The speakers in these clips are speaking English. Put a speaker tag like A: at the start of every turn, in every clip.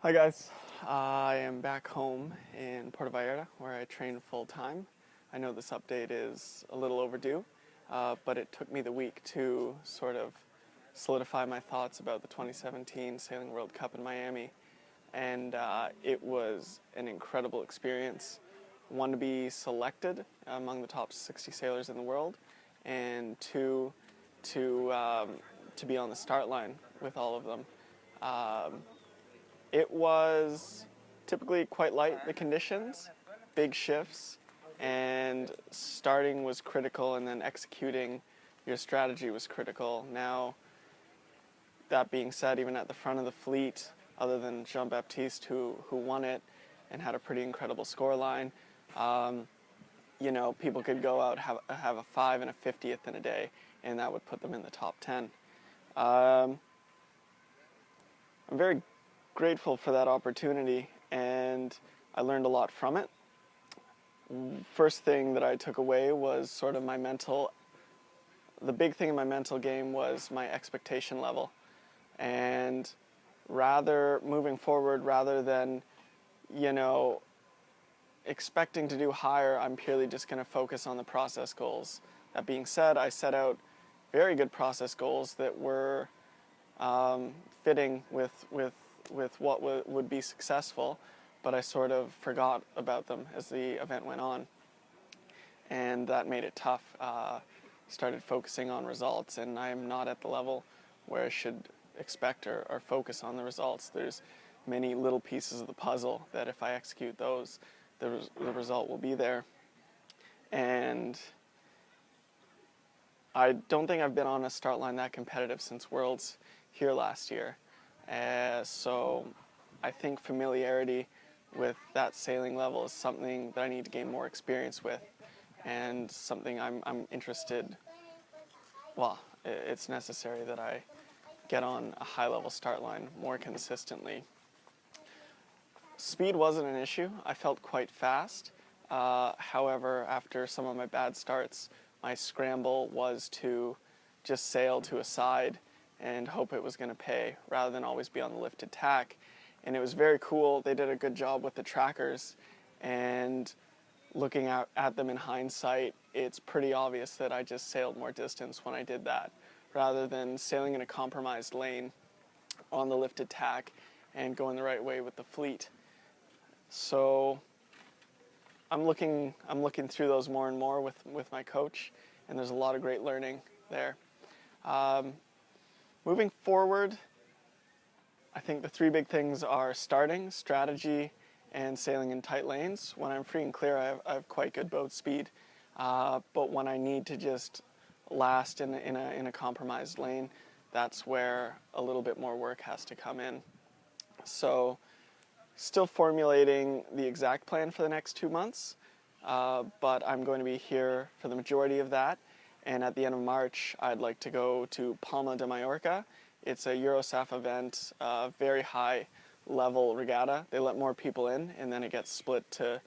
A: Hi guys, I am back home in Puerto Vallarta where I train full time. I know this update is a little overdue, but it took me the week to sort of solidify my thoughts about the 2017 Sailing World Cup in Miami, and it was an incredible experience. One, to be selected among the top 60 sailors in the world, and two, to be on the start line with all of them. It was typically quite light, the conditions, big shifts, and starting was critical, and then executing your strategy was critical. Now, that being said, even at the front of the fleet, other than Jean-Baptiste, who won it and had a pretty incredible scoreline, people could go out, have a 5 and a 50th in a day, and that would put them in the top 10. I'm very grateful for that opportunity, and I learned a lot from it. First thing that I took away was sort of the big thing in my mental game was my expectation level. And moving forward, rather than, expecting to do higher, I'm purely just going to focus on the process goals. That being said, I set out very good process goals that were fitting with what would be successful, but I sort of forgot about them as the event went on, and that made it tough. Started focusing on results, and I'm not at the level where I should expect or focus on the results. There's many little pieces of the puzzle that if I execute those, the result will be there. And I don't think I've been on a start line that competitive since Worlds here last year. So I think familiarity with that sailing level is something that I need to gain more experience with, and something I'm interested, it's necessary that I get on a high-level start line more consistently. Speed wasn't an issue. I felt quite fast. However, after some of my bad starts, my scramble was to just sail to a side and hope it was going to pay, rather than always be on the lifted tack. And it was very cool. They did a good job with the trackers, and looking at them in hindsight, it's pretty obvious that I just sailed more distance when I did that, rather than sailing in a compromised lane on the lifted tack and going the right way with the fleet. So I'm looking through those more and more with my coach, and there's a lot of great learning there. Moving forward, I think the three big things are starting, strategy, and sailing in tight lanes. When I'm free and clear, I have quite good boat speed, but when I need to just last in a compromised lane, that's where a little bit more work has to come in. So, still formulating the exact plan for the next 2 months, but I'm going to be here for the majority of that. And at the end of March, I'd like to go to Palma de Mallorca. It's a Eurosaf event, very high level regatta. They let more people in, and then it gets split to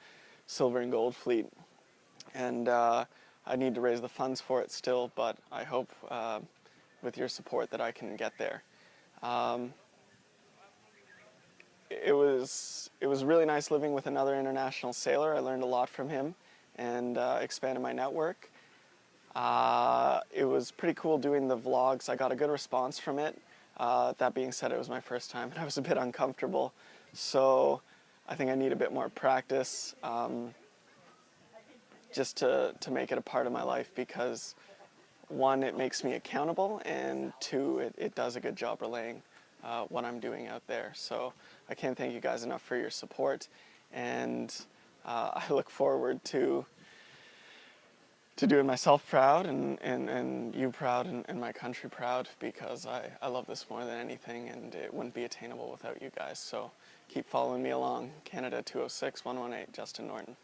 A: silver and gold fleet. And I need to raise the funds for it still, but I hope with your support that I can get there. It was really nice living with another international sailor. I learned a lot from him and expanded my network. It was pretty cool doing the vlogs. I got a good response from it. That being said, it was my first time and I was a bit uncomfortable. So I think I need a bit more practice just to make it a part of my life, because one, it makes me accountable, and two, it does a good job relaying what I'm doing out there. So I can't thank you guys enough for your support, and I look forward to doing myself proud and you proud and my country proud, because I love this more than anything, and it wouldn't be attainable without you guys. So keep following me along. Canada 206 118, Justin Norton.